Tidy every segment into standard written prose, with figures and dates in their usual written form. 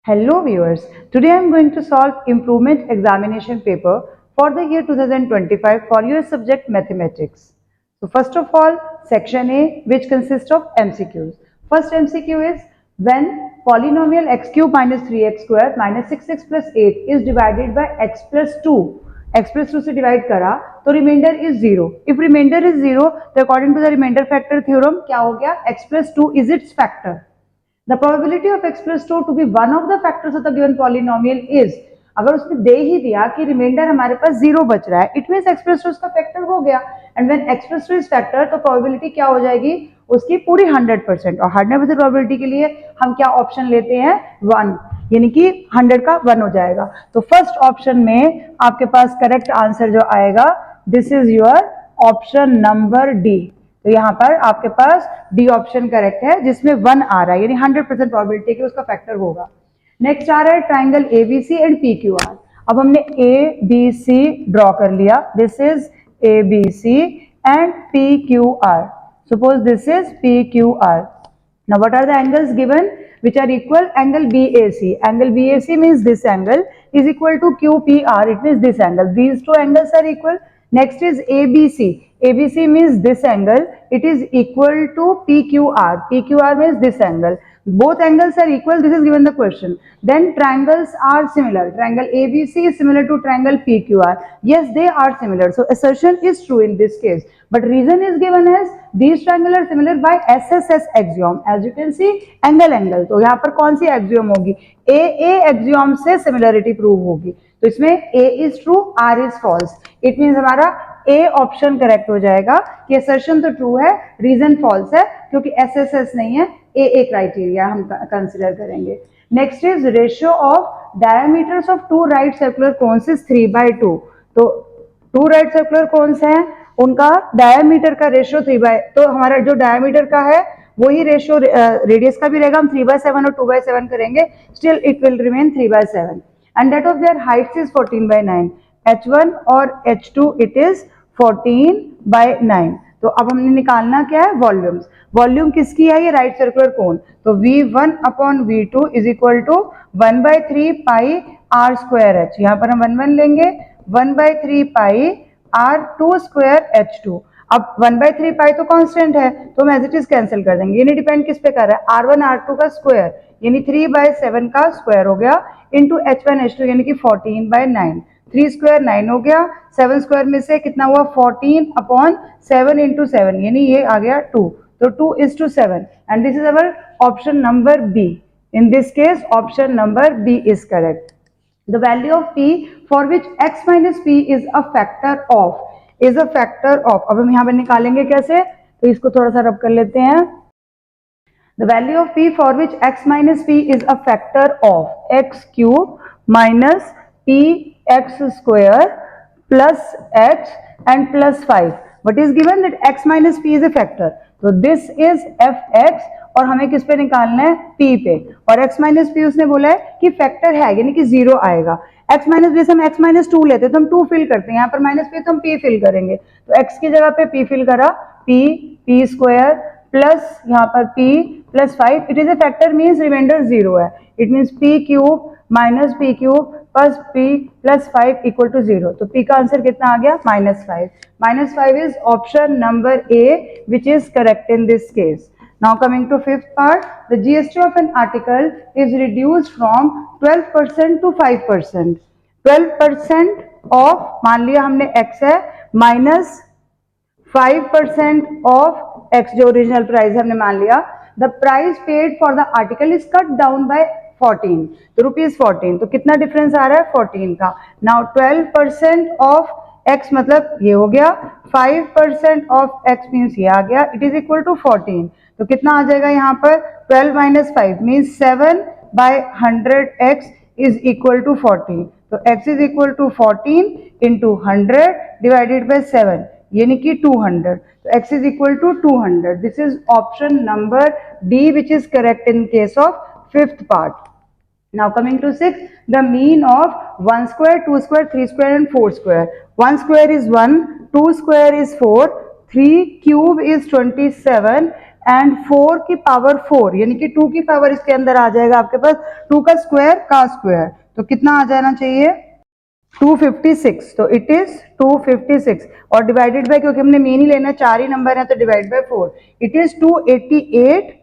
Hello viewers, today I am going to solve improvement examination paper for the year 2025 for your subject mathematics. So first of all, section A, which consists of MCQs. First MCQ is when polynomial x cube minus 3x square minus 6x plus 8 is divided by x plus 2. x plus 2 से divide करा तो remainder is 0. If remainder is 0, तो according to the remainder factor theorem क्या हो गया? x plus 2 is its factor. The probability of x plus 2 to be one of the factors of the given polynomial is, अगर उसने दे ही दिया कि reminder हमारे पास 0 बच रहा है, इट मींस x plus 2 उसका फैक्टर हो गया, and when x plus 2 is factor तो प्रोबेबिलिटी क्या हो जाएगी उसकी पूरी 100%, और 100% प्रोबेबिलिटी के लिए हम क्या ऑप्शन लेते हैं 1, यानी कि 100 का 1 हो जाएगा. तो फर्स्ट ऑप्शन में आपके पास करेक्ट आंसर जो आएगा this is your option number D. तो यहाँ पर आपके पास डी ऑप्शन करेक्ट है जिसमें 1 आ रहा है, यानी 100% प्रोबेबिलिटी कि उसका फैक्टर होगा. नेक्स्ट आ रहा है ट्राइंगल एबीसी एंड पीक्यूआर. अब हमने ए बी सी ड्रॉ कर लिया. This is A B C and PQR. Suppose this is PQR. Now what are the angles given which are equal? Angle BAC. Angle BAC means this angle is equal to QPR. It means this angle. These two angles are equal. Next is ABC. ABC means this angle. It is equal to PQR. PQR means this angle. Both angles are equal. This is given the question. Then triangles are similar. Triangle ABC is similar to triangle PQR. Yes, they are similar. So assertion is true in this case. But reason is given as these triangles are similar by SSS axiom. As you can see, angle. तो यहाँ पर कौन सी axiom होगी? AA axiom से similarity prove होगी. तो इसमें A is true, R is false. It means हमारा A ऑप्शन करेक्ट हो जाएगा कि assertion तो ट्रू है, रीजन फॉल्स है क्योंकि SSS नहीं है, AA क्राइटेरिया हम कंसिडर करेंगे. Next is ratio of diameters of two right circular cones is 3/2. तो टू राइट सर्कुलर कोन्स हैं, उनका डायमीटर का रेशियो 3/, तो हमारा जो डायमीटर का है वही रेशियो रेडियस का भी रहेगा. हम 3/7 और 2/7 करेंगे, still it will remain 3/7. And that of their Heights is 14/9. H1 और H2 इट इज 14/9. तो अब हमने निकालना क्या है? वॉल्यूम्स. वॉल्यूम किसकी है? ये राइट सर्कुलर कोन. तो V1 upon V2 is equal to 1/3 pi R square H. यहाँ पर हम 1 लेंगे, 1/3 पाई R2 स्क्वायर H2. अब 1/3 पाई तो कांस्टेंट है तो हम एज इट इज कैंसिल कर देंगे. ये डिपेंड किस पे कर रहा है? R1 R2 का स्क्वायर यानी 3/7 का स्क्वायर हो गया इंटू H1 H2 यानी कि 14/9. 3 स्क्वायर 9 हो गया, 7 स्क्वायर में से कितना हुआ 14/7 इंटू 7 यानी ये आ गया 2. तो 2:7 and this is our option number B. In this case option number B is correct. The value of p for which x minus p is a factor of अब हम यहाँ पर निकालेंगे कैसे? तो इसको थोड़ा सा रब कर लेते हैं. The value of p for which x minus p is a factor of x cube minus p x square plus x and plus 5. What is given that x minus p is a factor. So this is fx और हमें किस पे निकालना है? p पे. और x minus p उसने बोला है कि फैक्टर है यानी कि 0 आएगा. x minus, जैसे हम x minus 2 लेते तो हम 2 फिल करते हैं, यहाँ पर माइनस p तो हम p फिल करेंगे. तो x की जगह पे p फिल करा, p स्क्वायर प्लस यहाँ पर p plus 5. It is a factor means remainder 0 है. It means p cube minus p cube plus p plus 5 equal to 0. तो p का आंसर कितना आ गया? -5. -5 is option number A which is correct in this case. Now coming to fifth part, the GST of an article is reduced from 12% to 5%. 12% of, मान लिया हमने x है, minus 5% of x जो original price हमने मान लिया. The price paid for the article is cut down by 14. तो ₹14. तो कितना डिफरेंस आ रहा है? 14 का. नाउ 12% ऑफ x मतलब ये हो गया, 5% ऑफ x मीन्स ये आ गया, इट इज इक्वल टू 14. तो कितना आ जाएगा यहाँ पर? 12 minus 5 means 7/100x is equal to 14. तो x is equal to 14 into 100 divided by 7 यानी कि 200. तो x is equal to 200. This is option number D which is correct in case of fifth part. Now coming to sixth, the mean of 1 square, 2 square, 3 square and 4 square. 1 square is 1, 2 square is 4, 3 cube is 27 and 4 की power 4 यानी कि 2 की power इसके अंदर आ जाएगा आपके पास 2 का square, तो कितना आ जाना चाहिए 256, तो इट इज 256 और डिवाइडेड बाय, क्योंकि हमने मीन ही लेना है, 4 ही नंबर है तो divide by 4, it is 288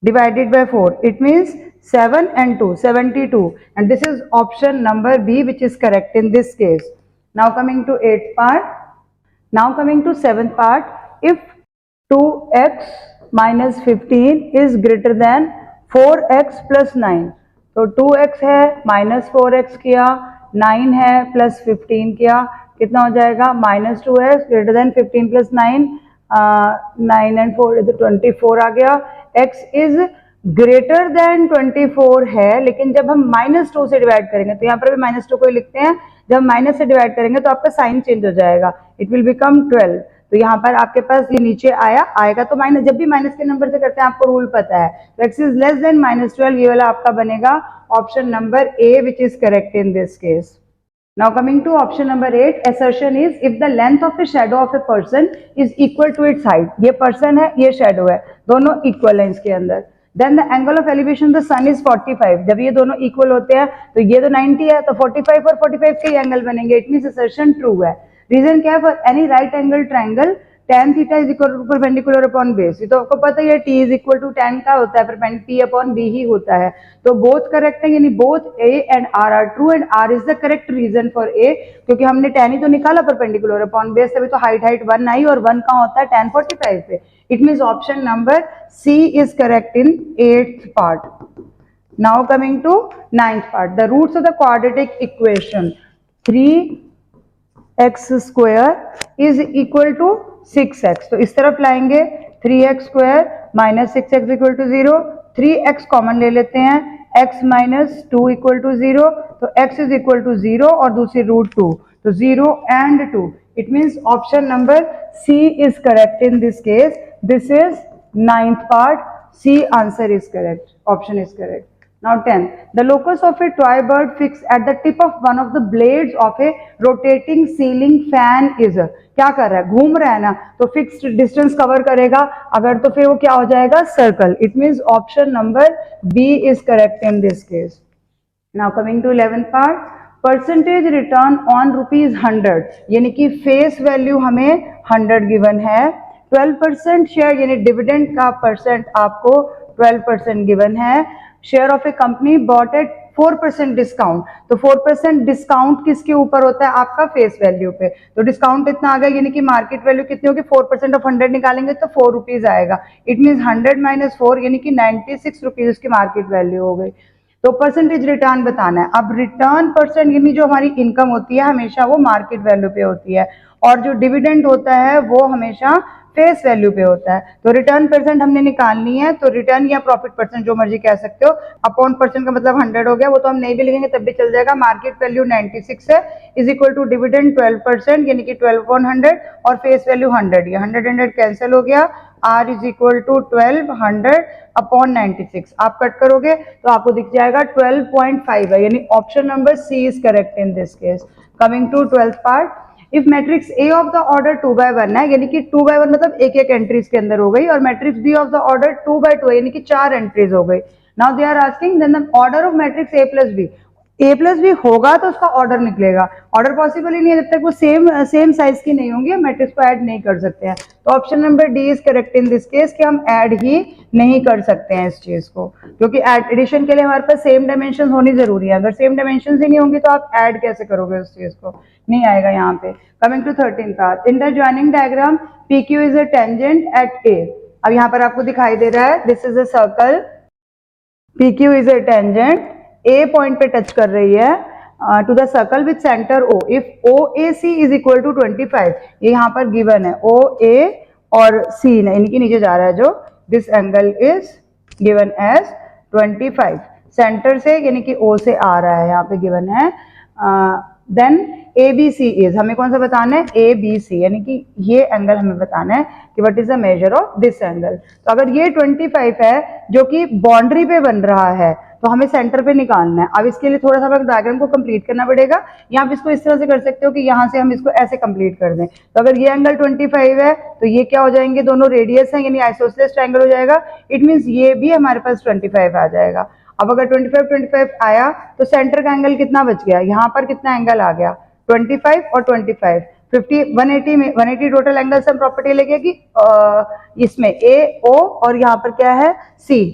divided by 4, it means 7 and 2 72, and this is option number B which is correct in this case. Now coming to 8th part, now coming to 7th part, if 2x minus 15 is greater than 4x plus 9, तो 2x है minus 4x किया, 9 है plus 15 किया, कितना हो जाएगा minus 2x greater than 15 plus 9, 9 and 4 इधर 24 आ गया, x इज ग्रेटर देन 24 है, लेकिन जब हम -2 से डिवाइड करेंगे, तो यहाँ पर भी -2 को ही लिखते हैं, जब माइनस से डिवाइड करेंगे तो आपका साइन चेंज हो जाएगा, इट विल बिकम 12, तो यहाँ पर आपके पास ये नीचे आएगा तो माइनस, जब भी माइनस के नंबर से करते हैं आपको रूल पता है, तो x इज लेस देन -12, ये वाला आपका बनेगा option number A which is correct in this case. Now coming to option number 8, assertion is if the length of a shadow of a person is equal to its height, ये person है, ये shadow है, दोनों equal हैं इसके अंदर, then the angle of elevation the sun is 45, जब ये दोनों equal होते हैं तो ये तो 90 है, तो 45 और 45 के एंगल बनेंगे, it means assertion true है. रीजन क्या है, for any right angle triangle tan theta is equal to perpendicular upon base, ये तो आपको पता ही है, t is equal to tan का होता है, p upon b ही होता है, तो both correct है, यानी both a and r are true and r is the correct reason for a, क्योंकि हमने tan ही तो निकाला perpendicular upon base, तभी तो height 1 आई और 1 कहाँ होता है tan 45 पे, it means option number C is correct in 8th part. Now coming to 9th part, the roots of the quadratic equation 3x square is equal to 6x, तो इस तरफ लाएंगे 3x square minus 6x equal to 0, 3x common ले लेते हैं, x minus 2 equal to 0, तो x is equal to 0 और दूसरी रूट 2, तो 0 and 2, it means option number C is correct in this case. This is 9th part, C answer is correct, option is correct. Now 10, the locus of a toy bird fixed at the tip of one of the blades of a rotating ceiling fan is, क्या कर रहा है, घूम रहा है ना, तो fixed distance cover करेगा, अगर तो फिर वो क्या हो जाएगा, circle, it means option number B is correct in this case. Now coming to 11th part, percentage return on ₹100, यानी कि फेस वैल्यू हमें 100 गिवन है, 12% शेयर यानी डिविडेंड का परसेंट आपको 12% गिवन है, share of A company bought at 4% discount, तो 4% discount किसके ऊपर होता है, आपका फेस वैल्यू पे, तो डिस्काउंट इतना आ गया, यानी कि मार्केट वैल्यू कितनी होगी, 4% ऑफ 100 निकालेंगे तो 4 रुपीज आएगा, इट मीन्स 100 माइनस 4 यानी कि 96 रुपीज उसकी मार्केट वैल्यू हो गई. तो परसेंटेज रिटर्न बताना है. अब रिटर्न परसेंट यानी जो हमारी इनकम होती है हमेशा वो मार्केट वैल्यू पे होती है, और जो डिविडेंड होता है वो हमेशा फेस वैल्यू पे होता है. तो रिटर्न परसेंट हमने निकालनी है, तो रिटर्न या प्रॉफिट परसेंट जो मर्जी कह सकते हो, अपॉन परसेंट का मतलब 100 हो गया, वो तो हम नहीं भी लिखेंगे तब भी चल जाएगा, मार्केट वैल्यू 96 है, इज इक्वल टू डिविडेंड 12% यानी कि 12/100 और फेस वैल्यू 100, ये 100 कैंसिल हो गया, r is equal to 1200 upon 96, आप कट करोगे तो आपको दिख जाएगा 12.5 है, यानी option number C is correct in this case. Coming to 12th part, if matrix A of the order 2/1 है, यानी कि 2/1 मतलब एक एक एंट्रीज के अंदर हो गई, और matrix B of the order 2/2 है, यानी कि 4 एंट्रीज हो गई. Now they are asking then the order of matrix A plus B होगा तो उसका ऑर्डर निकलेगा, ऑर्डर पॉसिबल ही नहीं है जब तक वो सेम साइज की नहीं होंगी, मैट्रिक्स को ऐड नहीं कर सकते हैं, तो option number D is correct in this case कि हम ऐड ही नहीं कर सकते हैं इस चीज को, क्योंकि एडिशन के लिए हमारे पास सेम डायमेंशन होनी जरूरी है, अगर सेम डायमेंशन ही नहीं होंगी तो आप ऐड कैसे करोगे उस चीज को, नहीं आएगा यहाँ पे. Coming to 13th part, in the joining diagram PQ is a tangent at A, अब यहाँ पर आपको दिखाई दे रहा है this is a circle, PQ is a tangent, A point पे टच कर रही है to the circle with centre O, if OAC is equal to 25, ये यहाँ पर गिवन है OA और C इनके नीचे जा रहा है जो, this angle is given as 25, centre से यानी कि O से आ रहा है, यहाँ पे गिवन है. देन ABC इज, हमें कौन सा बताना है, ABC यानी कि ये एंगल हमें बताना है कि what is the measure of this angle. तो अगर ये 25 है जो कि बाउंड्री पे बन रहा है, तो हमें सेंटर पे निकालना है। अब इसके लिए थोड़ा सा हमें डायग्राम को कंप्लीट करना पड़ेगा, या आप इसको इस तरह से कर सकते हो कि यहाँ से हम इसको ऐसे कंप्लीट कर दें। तो अगर ये एंगल 25 है तो ये क्या हो जाएंगे, दोनों रेडियस है यानी आइसोसेलेस ट्रायंगल हो जाएगा। इट मीन्स ये भी हमारे पास 25 आ जाएगा। अब अगर 25 आया तो सेंटर का एंगल कितना बच गया, यहाँ पर कितना एंगल आ गया 25 और 25 50 180 में 180 टोटल एंगल से हम प्रॉपर्टी लेंगे कि इसमें ए ओ और यहाँ पर क्या है सी।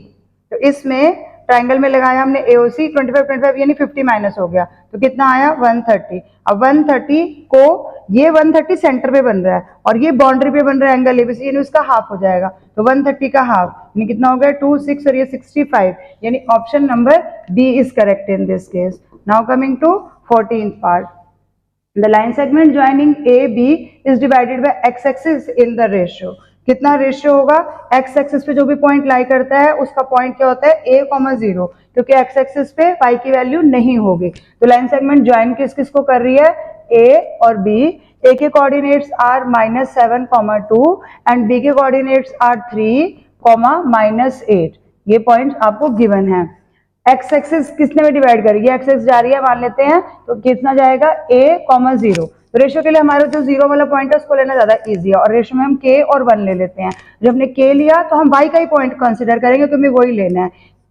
तो इसमें ट्रायंगल में लगाया हमने AOC 25 यानी 50 माइनस हो गया तो कितना आया 130। अब 130 को ये 130 सेंटर पे बन रहा है और ये बाउंड्री पे बन रहा है एंगल ABC यानी उसका हाफ हो जाएगा। तो 130 का हाफ यानी कितना हो गया 2 6 और ये 65 यानी option number B is correct in this case. Now coming to 14th part. The line segment joining AB is divided by x-axis in the ratio। कितना रेशियो होगा, x एक्सिस पे जो भी पॉइंट लाई करता है उसका पॉइंट क्या होता है a,0 क्योंकि x एक्सिस पे y की वैल्यू नहीं होगी। तो लाइन सेगमेंट ज्वाइन किस किस को कर रही है, a और b। a के कोऑर्डिनेट्स आर -7,2 एंड b के कोऑर्डिनेट्स आर 3, -8। ये पॉइंट आपको गिवन है। एक्स एक्सिस किसने में डिवाइड करेगी, एक्स एक्स जा रही है मान लेते हैं तो कितना जाएगा a,0। तो रेशियो के लिए हमारा जो 0 वाला पॉइंट है उसको लेना ज्यादा इजी है और रेशियो में हम k और 1 ले लेते हैं। जब हमने k लिया तो हम y का ही पॉइंट कंसिडर करेंगे क्योंकि वही लेना है।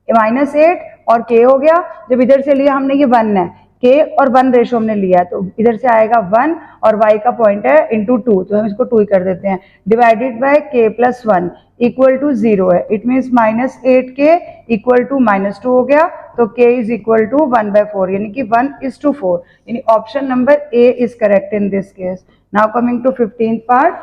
-8 और k हो गया। जब इधर से लिया हमने ये 1 है, k और 1 रेशियो हमने लिया है तो इधर से आएगा 1 और y का पॉइंट है इंटू 2 तो हम इसको 2 ही कर देते हैं। Divided by k plus 1 equal to 0 है। It means -8k equal to -2 हो गया तो k इज इक्वल टू 1/4 यानी कि 1:4 यानी option number A is correct in this case. Now coming to 15th part.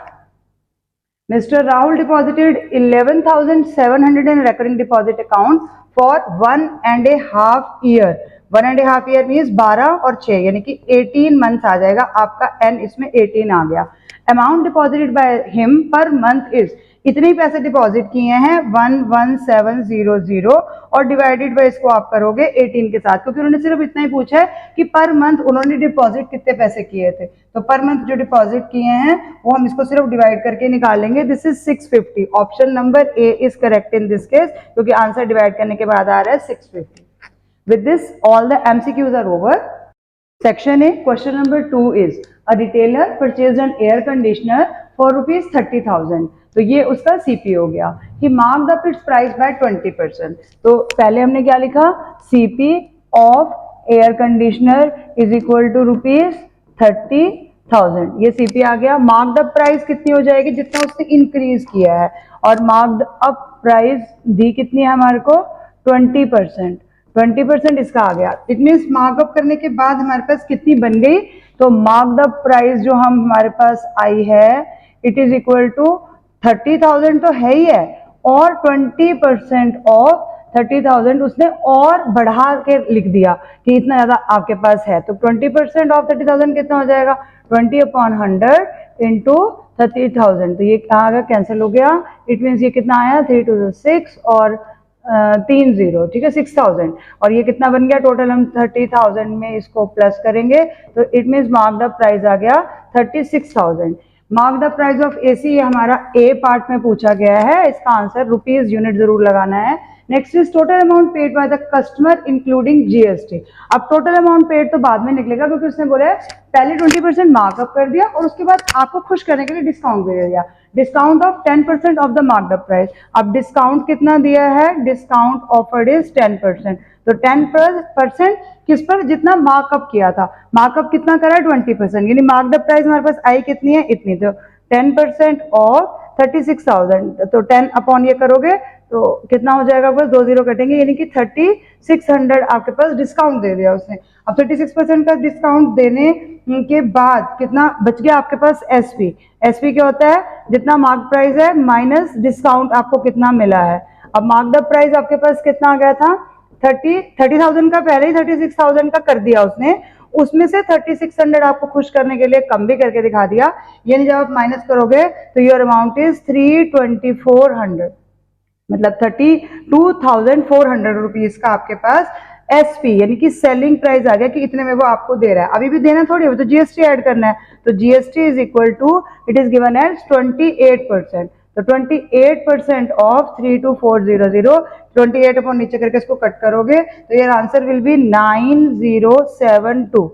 Mr. Rahul deposited 11,700 in recurring deposit account for 1.5 year। 1.5 year means 12 और 6 यानी कि 18 months आ जाएगा। आपका n इसमें 18 आ गया। Amount deposited by him per month is, इतने ही पैसे deposit किए हैं 11700 और डिवाइडेड बाय इसको आप करोगे 18 के साथ क्योंकि उन्होंने सिर्फ इतना ही पूछा है कि पर मंथ उन्होंने डिपॉजिट कितने पैसे किए थे। तो पर मंथ जो डिपॉजिट किए हैं वो हम इसको सिर्फ डिवाइड करके निकालेंगे। This is 650। Option number A is correct in this case क्योंकि आंसर डिवाइड करने के बाद आ रहा है 650। With this, all the MCQs are over. Section A, question number 2 is, a retailer purchased an air conditioner for ₹30,000। तो ये उसका CP हो गया। He marked up its price by 20%। तो पहले हमने क्या लिखा, CP of air conditioner is equal to ₹30,000। ये CP आ गया। मार्क्ड अप प्राइस कितनी हो जाएगी, जितना उसने इंक्रीज किया है, और मार्क्ड अप प्राइस दी कितनी है हमारे को 20%। 20% इसका आ गया। इट मीन्स मार्कअप करने के बाद हमारे पास कितनी बन गई, तो मार्क्ड अप प्राइस जो हम हमारे पास आई है इट इज इक्वल टू 30,000 तो है ही है और 20% ऑफ 30,000 उसने और बढ़ा के लिख दिया कि इतना ज्यादा आपके पास है। तो 20% ऑफ 30,000 कितना हो जाएगा 20/100 इंटू 30,000। तो ये कहाँ आ गया, कैंसिल हो गया। इट मीन्स ये कितना आया 3 to 6 और 3 0, ठीक है 6000 और ये कितना बन गया टोटल। हम 30,000 में इसको प्लस करेंगे तो it means marked up price आ गया 36,000। Marked up price of AC हमारा A पार्ट में पूछा गया है। इसका आंसर रुपीज यूनिट जरूर लगाना है। Next is total amount paid by the customer including GST। अब टोटल अमाउंट पेड तो बाद में निकलेगा क्योंकि उसने बोला है पहले 20% मार्कअप कर दिया और उसके बाद आपको खुश करने के लिए डिस्काउंट दे दिया। Discount of 10% of the marked up price. अब डिस्काउंट कितना दिया है, डिस्काउंट ऑफर्ड इज 10%। तो 10% किस पर, जितना मार्कअप किया था। मार्कअप कितना करा है 20% यानी मार्क्ड अप प्राइस हमारे पास आई कितनी है इतनी। तो 10% ऑफ 36,000 तो 10 अपॉन ये करोगे तो कितना हो जाएगा, बस 2 0 कटेंगे यानी कि 3600 आपके पास डिस्काउंट दे दिया उसने। अब 36% का डिस्काउंट देने के बाद कितना बच गया आपके पास SP। SP क्या होता है, जितना मार्क प्राइस है माइनस डिस्काउंट आपको कितना मिला है। अब मार्क्ड अप प्राइस आपके पास कितना आ गया था 30,000 का पहले ही 36,000 का कर दिया उसने, उसमें से 3600 आपको खुश करने के लिए कम भी करके दिखा दिया। यानी जब आप माइनस करोगे तो योर अमाउंट इज 32400 मतलब 32,400 रुपीज का आपके पास SP यानी कि सेलिंग प्राइस आ गया कि इतने में वो आपको दे रहा है। अभी भी देना थोड़ी है, तो GST ऐड करना है। तो GST is equal to it is given as 28%। तो 28% ऑफ 32400, 28 अपॉन नीचे करके इसको कट करोगे तो ये answer will be 9072।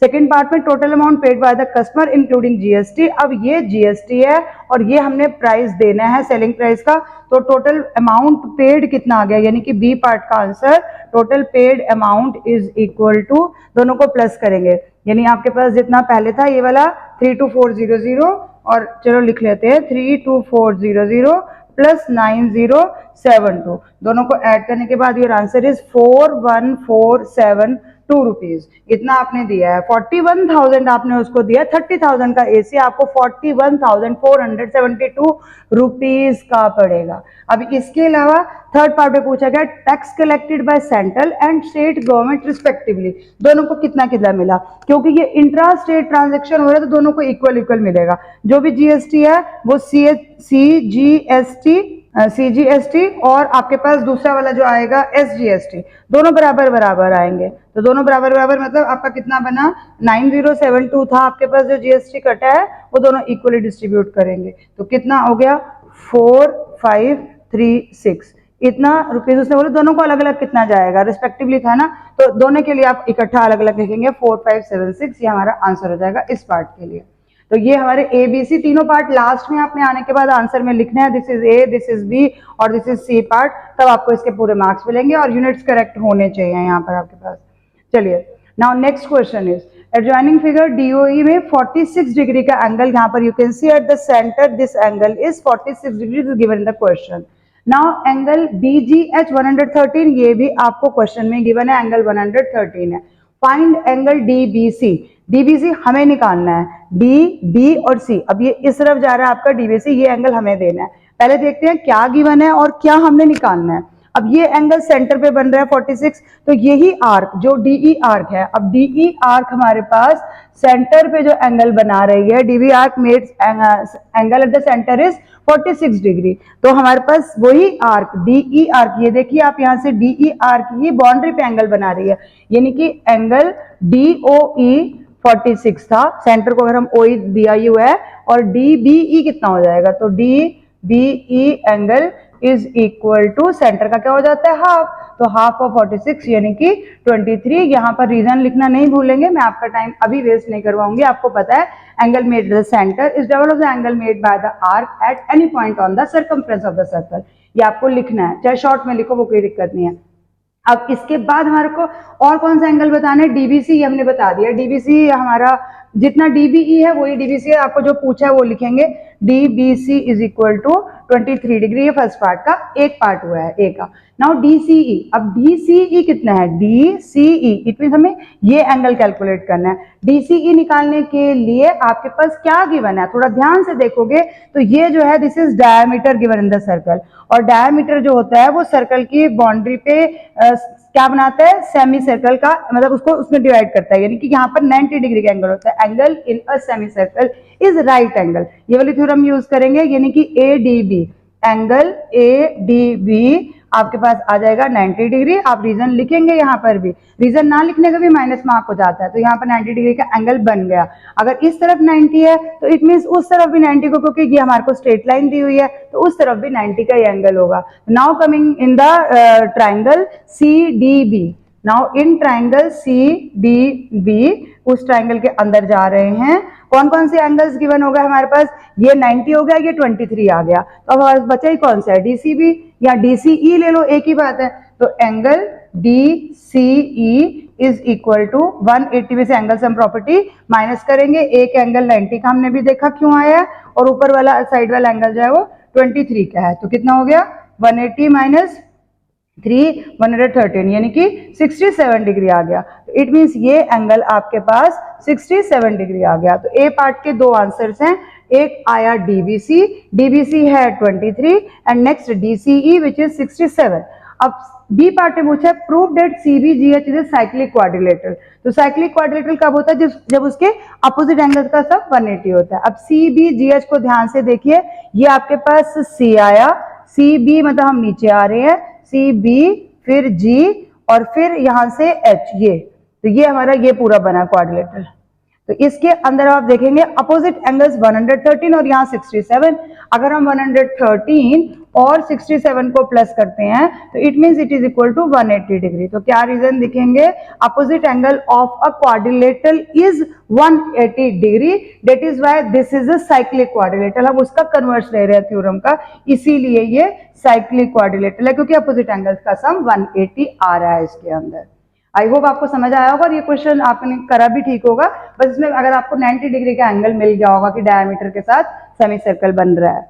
Second part में total amount paid by the customer including GST. अब ये जीएसटी है और ये हमने प्राइस देना है सेलिंग प्राइस का, तो टोटल अमाउंट पेड कितना आ गया, यानी कि बी पार्ट का answer total paid amount is equal to, दोनों को प्लस करेंगे, यानी आपके पास जितना पहले था ये वाला 32400 और चलो लिख लेते हैं 32400 प्लस 9072, दोनों को ऐड करने के बाद योर आंसर इज 41472 रुपीज। इतना आपने दिया है, 41,000 आपने उसको दिया, 30,000 का एसी आपको 41,472 रुपीज का पड़ेगा। अब इसके अलावा थर्ड पार्ट में पूछा गया tax collected by central and state government respectively, दोनों को कितना कितना मिला, क्योंकि ये इंट्रा स्टेट ट्रांजेक्शन हो रहा है तो दोनों को इक्वल इक्वल मिलेगा। जो भी जीएसटी है वो सीजीएसटी और आपके पास दूसरा वाला जो आएगा एसजीएसटी, दोनों बराबर बराबर आएंगे, तो दोनों बराबर बराबर मतलब आपका कितना बना 9072 था आपके पास जो जीएसटी कटा है, वो दोनों इक्वली डिस्ट्रीब्यूट करेंगे तो कितना हो गया 4536, इतना रुपीज उसने बोले। दोनों को अलग अलग कितना जाएगा रिस्पेक्टिवली था ना, तो दोनों के लिए आप इकट्ठा अलग अलग लिखेंगे 4576, ये हमारा आंसर हो जाएगा इस पार्ट के लिए। तो ये हमारे ए बी सी तीनों पार्ट लास्ट में आपने आने के बाद आंसर में लिखना है, this is A, this is B और दिस इज सी पार्ट, तब आपको इसके पूरे मार्क्स मिलेंगे और यूनिट्स करेक्ट होने चाहिए यहाँ पर आपके पास। चलिए now next question is adjoining figure DOE में 46 डिग्री का एंगल, यहाँ पर you can see eight the centre this angle is 46 degree given in the question. Now angle BGH 113, ये भी आपको क्वेश्चन में गिवन है, एंगल 113 है। फाइंड एंगल DBC, DBC हमें निकालना है, D, B और C, अब ये इस तरफ जा रहा है आपका DBC, ये एंगल हमें देना है। पहले देखते हैं क्या गिवन है और क्या हमने निकालना है। अब ये एंगल सेंटर पे बन रहा है 46, तो यही आर्क जो DE आर्क है, अब DE आर्क हमारे पास सेंटर पे जो एंगल बना रही है, DB arc makes angle at the centre is 46 degree, तो हमारे पास वही आर्क DE आर्क, ये देखिए आप यहाँ से DE आर्क ही बाउंड्री पे एंगल बना रही है, यानी कि एंगल DOE 46 था, सेंटर को अगर हम OE दिया हुआ है, और DBE कितना हो जाएगा, तो DBE angle is equal to centre का क्या हो जाता है हाफ, तो हाफ ऑफ 46 यानी कि 23। यहाँ पर रीजन लिखना नहीं भूलेंगे, मैं आपका टाइम अभी वेस्ट नहीं करवाऊंगी, आपको पता है angle made the centre is double of the angle made by the arc at any point on the circumference of the circle, ये आपको लिखना है, चाहे शॉर्ट में लिखो वो कोई दिक्कत नहीं है। अब इसके बाद हमारे को और कौन सा एंगल बताना है, DBC हमने बता दिया, DBC हमारा जितना DBE है वही DBC है, आपको जो पूछा है वो लिखेंगे, DBC is equal to 23 degree, ये फर्स्ट पार्ट का एक पार्ट हुआ है ए का। नाउ DCE, अब DCE कितना है, DCE इट मीन हमें ये एंगल कैलकुलेट करना है। DCE निकालने के लिए आपके पास क्या गिवन है, थोड़ा ध्यान से देखोगे तो ये जो है this is diameter given in the circle, और डायमीटर जो होता है वो सर्कल की बाउंड्री पे क्या बनाता है, सेमी सर्कल का, मतलब उसको उसमें डिवाइड करता है, यानी कि यहाँ पर 90 डिग्री का एंगल होता है, angle in a semi circle is right angle, ये वाली थ्योरम यूज करेंगे, यानी कि ADB, एंगल ADB आपके पास आ जाएगा 90 डिग्री। आप रीजन लिखेंगे, यहाँ पर भी रीजन ना लिखने का भी माइनस मार्क हो जाता है, तो यहाँ पर 90 डिग्री का एंगल बन गया। अगर इस तरफ 90 है तो इट मीन्स उस तरफ भी 90 को, क्योंकि ये हमारे को स्ट्रेट लाइन दी हुई है तो उस तरफ भी 90 का ही एंगल होगा। Now coming in the triangle CDB, now in triangle CDB, उस ट्राइंगल के अंदर जा रहे हैं, कौन कौन से एंगल्स गिवन हो गए हमारे पास, ये 90 हो गया, ये 23 आ गया, तो अब हमारे बचा ही कौन सा है, DCB या DCE ले लो, एक ही बात है, तो angle DCE is equal to 180 में से एंगल सम प्रॉपर्टी माइनस करेंगे, एक एंगल 90 का हमने भी देखा क्यों आया, और ऊपर वाला साइड वाला एंगल जो है वो 23 का है, तो कितना हो गया 180 माइनस 3 113, यानी कि 67 डिग्री आ गया। इट मीन्स ये एंगल आपके पास 67 डिग्री आ गया। तो ए पार्ट के दो आंसर्स हैं, एक आया DBC है 23 and next DCE which is 67। अब बी पार्ट में पूछा है prove that CBGH is cyclic quadrilateral, तो साइक्लिक क्वाड्रिलेटरल कब होता है, जब उसके अपोजिट एंगल का सब 180 होता है। अब CBGH को ध्यान से देखिए, ये आपके पास C आया, CB मतलब हम नीचे आ रहे हैं, CB फिर G और फिर यहां से H, ये तो ये हमारा ये पूरा बना क्वाड्रिलेटरल। तो इसके अंदर आप देखेंगे अपोजिट एंगल्स 113 और यहाँ 67। अगर हम 113 और 67 को प्लस करते हैं तो it means it is equal to 180 degree. तो क्या रीजन दिखेंगे? Opposite angle of a quadrilateral is 180 degree, that is why this is a cyclic quadrilateral. हम उसका कन्वर्स ले रहे हैं थ्योरम का, इसीलिए ये साइक्लिक क्वाड्रिलेटरल है, क्योंकि अपोजिट एंगल्स का सम 180 आ रहा है इसके अंदर। आई होप आपको समझ आया होगा और ये क्वेश्चन आपने करा भी ठीक होगा। बस इसमें अगर आपको 90 डिग्री का एंगल मिल गया होगा कि डायमीटर के साथ सेमी सर्कल बन रहा है।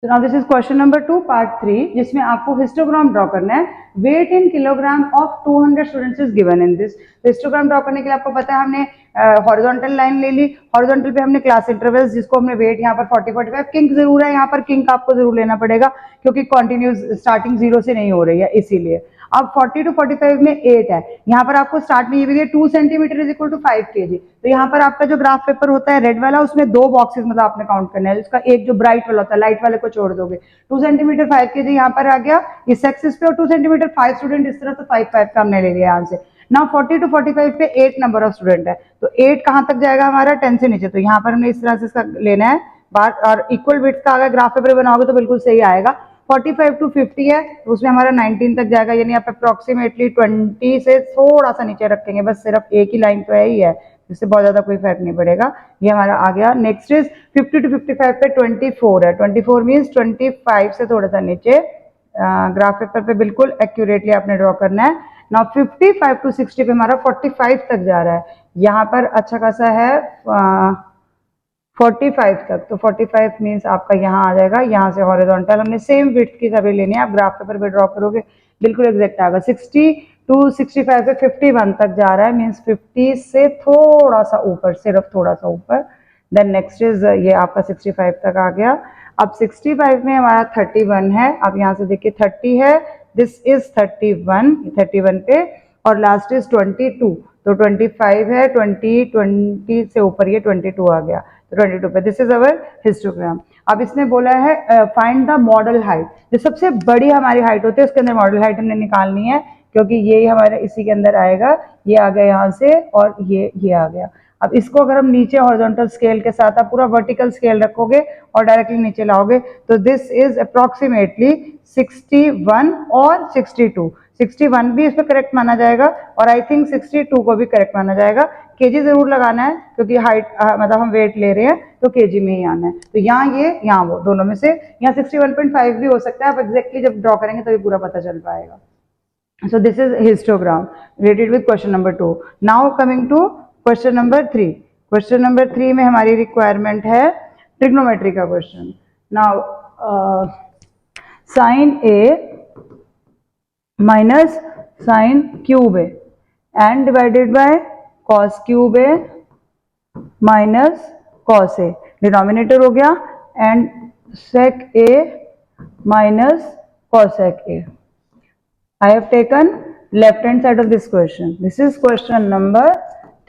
तो now this is question number 2 part 3, जिसमें आपको हिस्टोग्राम ड्रॉ करना है। Weight in kilogram of 200 students is given in this. तो हिस्टोग्राम ड्रॉ करने के लिए आपको पता है हमने हॉरिजॉन्टल लाइन ले ली, हॉरिजॉन्टल पे हमने क्लास इंटरवल्स जिसको हमने वेट यहाँ पर 40-45 किंक जरूर है, यहाँ पर किंक आपको जरूर लेना पड़ेगा क्योंकि कॉन्टिन्यूस स्टार्टिंग 0 से नहीं हो रही है इसीलिए। अब 40 to 45 में 8 है, यहाँ पर आपको स्टार्ट में ये भी दिया 2 centimetre is equal to 5 kg। तो यहाँ पर आपका जो ग्राफ पेपर होता है रेड वाला, उसमें 2 बॉक्सेस मतलब आपने काउंट करना है, उसका एक जो ब्राइट वाला होता है, लाइट वाले को छोड़ दोगे। 2 सेंटीमीटर 5 kg यहाँ पर आ गया इस एक्सिस पे, और 2 सेंटीमीटर 5 स्टूडेंट इस तरह, तो 5 का हमने ले लिया यहाँ से। नाउ 40 to 45 पे 8 नंबर ऑफ स्टूडेंट है, तो 8 कहाँ तक जाएगा हमारा? 10 से नीचे। तो यहाँ पर हमने इस तरह से इसका लेना है बात, और इक्वल विड्थ का अगर ग्राफ पेपर बनाओगे तो बिल्कुल सही आएगा। 45 to 50 है तो उसमें हमारा 19 तक जाएगा, यानी आप अप्रोक्सीमेटली 20 से थोड़ा सा नीचे रखेंगे, बस सिर्फ एक ही लाइन तो है ही है, जिससे बहुत ज्यादा कोई फर्क नहीं पड़ेगा। ये हमारा आ गया। नेक्स्ट इज 50 to 55 पे 24 है, 24 मीन्स 25 से थोड़ा सा नीचे ग्राफ पेपर पे बिल्कुल एक्यूरेटली आपने ड्रॉ करना है। नाउ 55 to 60 पे हमारा 45 तक जा रहा है, यहाँ पर अच्छा खासा है 45 तक, तो 45 मीन्स आपका यहाँ आ जाएगा। यहाँ से हॉरिजॉन्टल हमने सेम विड्थ की सभी लेनी है, आप ग्राफ पेपर पे ड्रॉ करोगे बिल्कुल एग्जैक्ट आएगा। 60 to 65 पे 51 तक जा रहा है, मीन्स 50 से थोड़ा सा ऊपर, सिर्फ थोड़ा सा ऊपर। देन नेक्स्ट इज ये आपका 65 तक आ गया। अब 65 में हमारा 31 है, अब यहाँ से देखिए 30 है, दिस इज 31 पे, और लास्ट इज 22, तो 25 है, 20 से ऊपर ये 22 आ गया, तो 22 पे दिस इज अवर हिस्टोग्राम। अब इसने बोला है फाइंड द मॉडल हाइट, जो सबसे बड़ी हमारी हाइट होती है उसके अंदर मॉडल हाइट हमने निकालनी है, क्योंकि ये हमारे इसी के अंदर आएगा। ये आ गया यहाँ से, और ये आ गया। अब इसको अगर हम नीचे हॉरिजॉन्टल स्केल के साथ आप पूरा वर्टिकल स्केल रखोगे और डायरेक्टली नीचे लाओगे, तो दिस इज अप्रोक्सीमेटली 61 और 62। 61 भी इसमें करेक्ट माना जाएगा, और आई थिंक 62 को भी करेक्ट माना जाएगा। केजी जरूर लगाना है क्योंकि हाइट मतलब हम वेट ले रहे हैं, तो केजी में ही आना है। तो यहाँ ये, यहाँ वो, दोनों में से। यहाँ 61.5 भी हो सकता है, आप एग्जैक्टली जब ड्रॉ करेंगे तभी पूरा पता चल पाएगा। So this is histogram related with question number 2. Now coming to question number 3. Question number 3 में हमारी requirement है trigonometry का question. Now sin A minus sin cube A and divided by cos cube A minus cos A. Denominator हो गया, and sec A minus cosec A. I have taken left hand side of this question. This is question number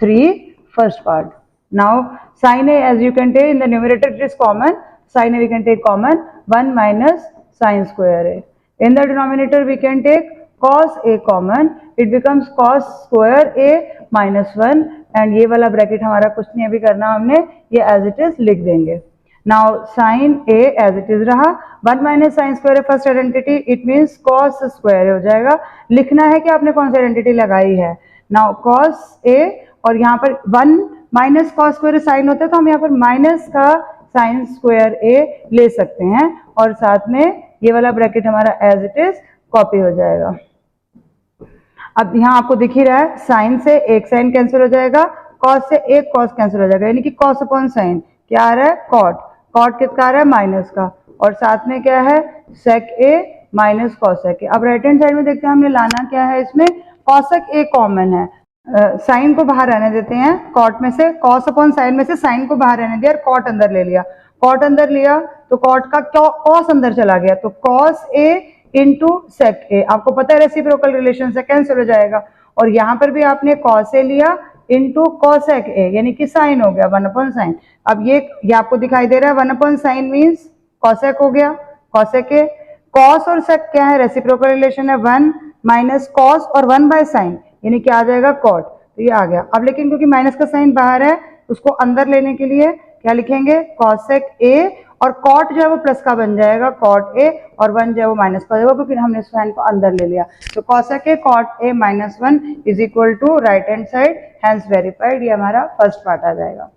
3, first part. Now sin A, as you can take in the numerator, it is common. Sin A we can take common, 1 minus sin square A. In the denominator we can take cos A common, it becomes cos square A minus 1, and ये वाला bracket हमारा कुछ नहीं अभी करना हमने, ये as it is लिख देंगे। Now sin A as it is रहा, 1 minus sin square first identity, it means cos square हो जाएगा। लिखना है कि आपने कौन सी आइडेंटिटी लगाई है। Now cos A, और यहाँ पर 1 minus cos square sin होता है, तो हम यहाँ पर माइनस का sin square A ले सकते हैं, और साथ में ये वाला ब्रैकेट हमारा as it is कॉपी हो जाएगा। अब यहाँ आपको दिख ही रहा है, साइन से एक साइन कैंसिल हो जाएगा, cos से एक cos कैंसिल हो जाएगा, यानी कि cos अपॉन साइन क्या आ रहा है? cot। cot किसका आ रहा है? माइनस का, और साथ में क्या है? sec A minus cosec A। अब राइट हैंड साइड में देखते हैं हमने लाना क्या है इसमें, cosec A कॉमन है, साइन को बाहर रहने देते हैं, cot में से cos अपॉन साइन में से साइन को बाहर रहने दिया और cot अंदर ले लिया। cot अंदर लिया तो cot का cos अंदर चला गया, तो cos A into sec A, आपको पता है रेसिप्रोकल रिलेशन से कैंसिल हो जाएगा। और यहाँ पर भी आपने cos A लिया इंटू cosec A, यानी कि साइन हो गया 1 अपॉन साइन। अब ये आपको दिखाई दे रहा है 1 अपॉन साइन मीन्स cosec हो गया, cosec A। cos और sec क्या है? रेसिप्रोकल रिलेशन है, 1 माइनस cos और 1 बाय साइन, यानी क्या आ जाएगा? cot। तो ये आ गया। अब लेकिन क्योंकि माइनस का साइन बाहर है, उसको अंदर लेने के लिए क्या लिखेंगे? cosec A और कॉट जो है वो प्लस का बन जाएगा कॉट ए, और 1 जो है वो माइनस का हो जाएगा, फिर हमने इस साइन को अंदर ले लिया। तो cosec A cot A minus 1 is equal to right hand side, hence verified. ये हमारा फर्स्ट पार्ट आ जाएगा।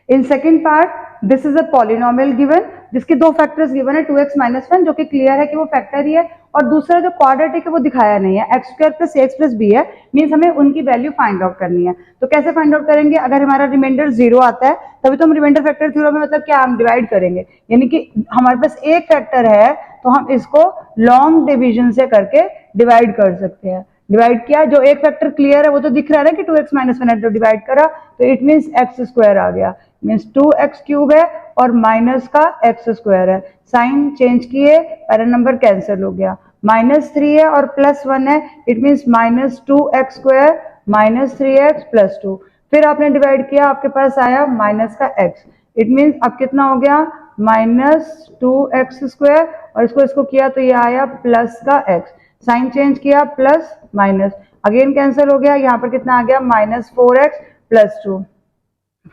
In second part this is a polynomial given जिसके दो फैक्टर्स गिवन है 2x माइनस 1, जो कि क्लियर है कि वो फैक्टर ही है, और दूसरा जो क्वाड्रेटिक है वो दिखाया नहीं है, x square plus x plus b है, मीन्स हमें उनकी वैल्यू फाइंड आउट करनी है। तो कैसे फाइंड आउट करेंगे? अगर हमारा रिमाइंडर 0 आता है तभी तो हम रिमाइंडर फैक्टर थ्योरम में मतलब क्या हम डिवाइड करेंगे, यानी कि हमारे पास एक फैक्टर है तो हम इसको लॉन्ग डिवीजन से करके डिवाइड कर सकते हैं। डिवाइड किया, जो एक फैक्टर क्लियर है वो तो दिख रहा है ना कि 2x माइनस 1 है, जो डिवाइड करा तो इट मीन्स एक्स स्क्वायर आ गया, मीन्स 2x क्यूब है और माइनस का एक्स स्क्वायर है। साइन चेंज किए, पैरा नंबर कैंसिल हो गया, -3 है और +1 है, it means -2x square minus 3x plus 2। फिर आपने डिवाइड किया, आपके पास आया माइनस का x, इट मीन्स अब कितना हो गया -2x स्क्वायर, और इसको किया तो ये आया प्लस का x। साइन चेंज किया, प्लस माइनस अगेन कैंसिल हो गया, यहाँ पर कितना आ गया -4x प्लस 2।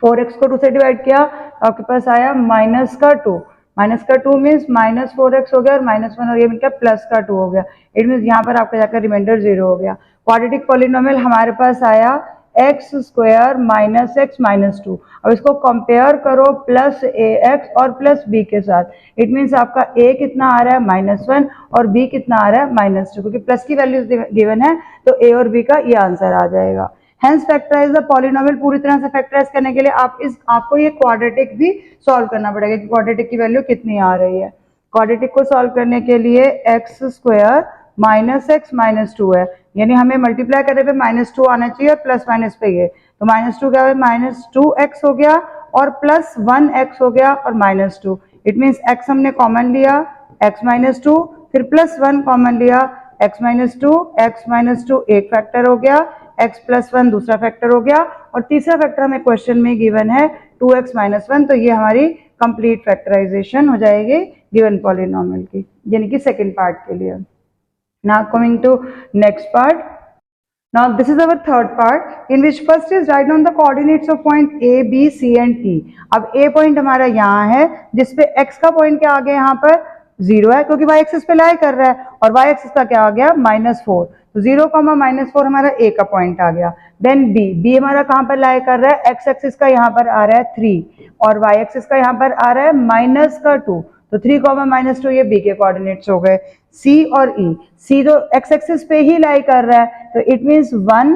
4x को 2 से डिवाइड किया तो आपके पास आया माइनस का 2 मीन्स -4x हो गया और -1 और ये मिलकर प्लस का 2 हो गया। इट मीन्स यहाँ पर आपका जाकर रिमाइंडर 0 हो गया। क्वाड्रेटिक पॉलिनोमियल हमारे पास आया x square minus x minus 2। अब इसको कंपेयर करो प्लस ए एक्स और प्लस बी के साथ, इट मीन्स आपका a कितना आ रहा है -1 और b कितना आ रहा है -2, क्योंकि प्लस की वैल्यूज गिवन है तो a और b का ये आंसर आ जाएगा। हेंस फैक्टराइज द पॉलिनोमियल, पूरी तरह से फैक्टराइज करने के लिए आपको ये क्वाड्रेटिक भी सॉल्व करना पड़ेगा कि क्वाड्रेटिक की वैल्यू कितनी आ रही है। क्वाड्रेटिक को सॉल्व करने के लिए x square minus x minus 2 है, यानी हमें मल्टीप्लाई करने पे -2 आना चाहिए और प्लस माइनस पे ये, तो -2 क्या है -2x हो गया और प्लस 1x हो गया और -2। इट मीन्स x हमने कॉमन लिया x माइनस 2, फिर प्लस 1 कॉमन लिया x माइनस 2, x माइनस 2 एक फैक्टर हो गया, x प्लस 1 दूसरा फैक्टर हो गया, और तीसरा फैक्टर हमें क्वेश्चन में गिवन है 2x माइनस 1, तो ये हमारी कंप्लीट फैक्टराइजेशन हो जाएगी गिवन पॉलिनोमियल की, यानी कि सेकेंड पार्ट के लिए। Now coming to next part. Now this is our third part in which first is write down the coordinates of point A, B, C and E. अब A point हमारा यहाँ है जिसपे X का point क्या आ गया यहाँ पर 0 है, क्योंकि Y एक्सिस पे लाई कर रहा है, और Y एक्सिस का क्या आ गया -4, तो 0, -4 हमारा A का पॉइंट आ गया। देन B हमारा कहाँ पर लाई कर रहा है, X एक्सिस का यहाँ पर आ रहा है 3 और Y एक्सिस का यहाँ पर आ रहा है -2, तो 3, -2 ये B के कोऑर्डिनेट्स हो गए। C और E, C तो X एक्सिस पे ही लाई कर रहा है, तो इट मीन्स 1,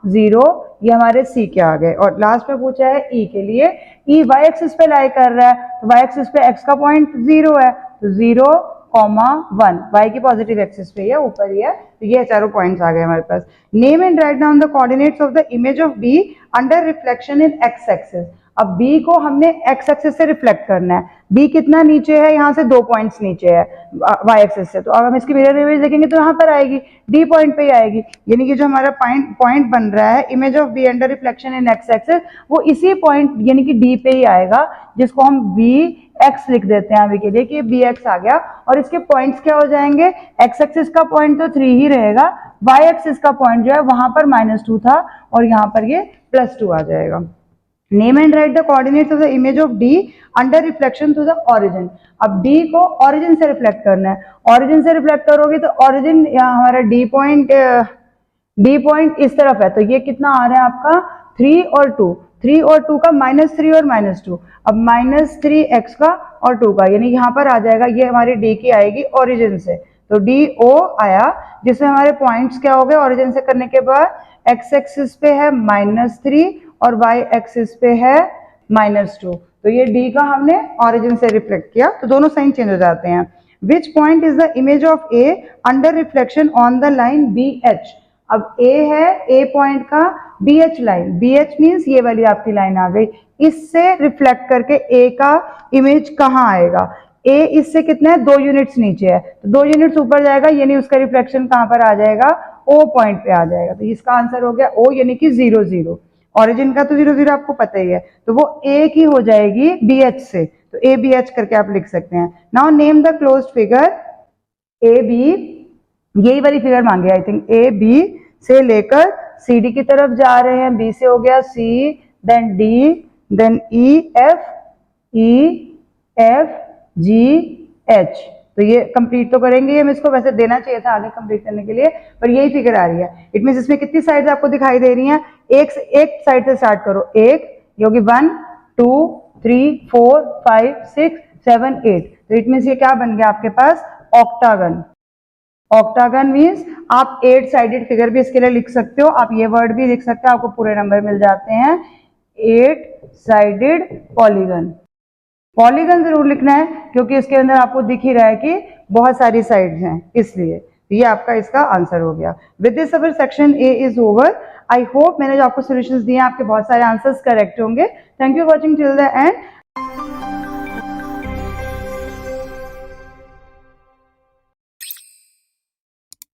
0 ये हमारे C के आ गए, और लास्ट में पूछा है E के लिए, E Y एक्सिस पे लाई कर रहा है, तो Y एक्सिस पे X का पॉइंट 0 है, तो 0, 1 Y की पॉजिटिव एक्सिस पे है, ऊपर ही है, तो ये चारों पॉइंट्स आ गए हमारे पास। Name and write down the coordinates of the image of B under reflection in X axis. अब B को हमने X एक्सिस से रिफ्लेक्ट करना है, B कितना नीचे है, यहाँ से 2 पॉइंट्स नीचे है Y एक्सिस से, तो अब हम इसकी मिरर इमेज देखेंगे तो यहाँ पर आएगी D पॉइंट पे ही आएगी, यानी कि जो हमारा पॉइंट बन रहा है image of B under reflection in X axis, वो इसी पॉइंट यानी कि D पे ही आएगा, जिसको हम Bx लिख देते हैं अभी के लिए कि Bx आ गया, और इसके पॉइंट्स क्या हो जाएंगे, X एक्सिस का पॉइंट तो 3 ही रहेगा, Y एक्सिस का पॉइंट जो है वहां पर -2 था और यहाँ पर ये +2 आ जाएगा। Name and write the coordinates of the image of D under reflection to the origin. अब D को ऑरिजिन से रिफ्लेक्ट करना है, ऑरिजिन से रिफ्लेक्ट करोगे तो ऑरिजिन हमारा D पॉइंट इस तरफ है, तो ये कितना आ रहा है आपका 3 और 2 का -3 और -2, अब -3x का और 2 का, यानी यहाँ पर आ जाएगा, ये हमारी D की आएगी ऑरिजिन से, तो DO आया, जिसमें हमारे पॉइंट्स क्या हो गए ऑरिजिन से करने के बाद, x एक्सिस पे है -3 और y एक्सिस पे है -2, तो ये D का हमने ऑरिजिन से रिफ्लेक्ट किया, तो दोनों साइन चेंज हो जाते हैं। Which point is the image of A under reflection on the line BH। अब A है, A पॉइंट का BH लाइन, BH मीन्स ये वाली आपकी लाइन आ गई, इससे रिफ्लेक्ट करके A का इमेज कहाँ आएगा, A इससे कितना है 2 यूनिट्स नीचे है, तो 2 यूनिट्स ऊपर जाएगा, यानी उसका रिफ्लेक्शन कहाँ पर आ जाएगा, O पॉइंट पे आ जाएगा, तो इसका आंसर हो गया O, यानी कि 0, 0। ऑरिजिन का तो 0, 0 आपको पता ही है, तो वो A की हो जाएगी BH से, तो ABH करके आप लिख सकते हैं। Now name the closed figure AB, यही वाली फिगर मांगे आई थिंक, AB से लेकर CD की तरफ जा रहे हैं, B से हो गया C, then D, then E, F, E, FGH। तो ये कंप्लीट तो करेंगे, हम इसको वैसे देना चाहिए था आगे कंप्लीट करने के लिए, पर यही फिगर आ रही है। इट मीन्स इसमें कितनी साइड्स आपको दिखाई दे रही हैं? एक साइड से स्टार्ट करो, एक ये होगी 1 2 3 4 5 6 7 8। तो इट मीन्स ये क्या बन गया आपके पास? ऑक्टागन। ऑक्टागन मीन्स आप 8 साइडेड फिगर भी इसके लिए लिख सकते हो, आप ये वर्ड भी लिख सकते हो, आपको पूरे नंबर मिल जाते हैं। 8 साइडेड पॉलीगन। पॉलीगन जरूर लिखना है क्योंकि इसके अंदर आपको दिख ही रहा है कि बहुत सारी साइड्स हैं, इसलिए ये आपका इसका आंसर हो गया। With this our section A is over. I hope मैंने जो आपको सॉल्यूशंस दिए हैं आपके बहुत सारे आंसर्स करेक्ट होंगे। Thank you watching till the end.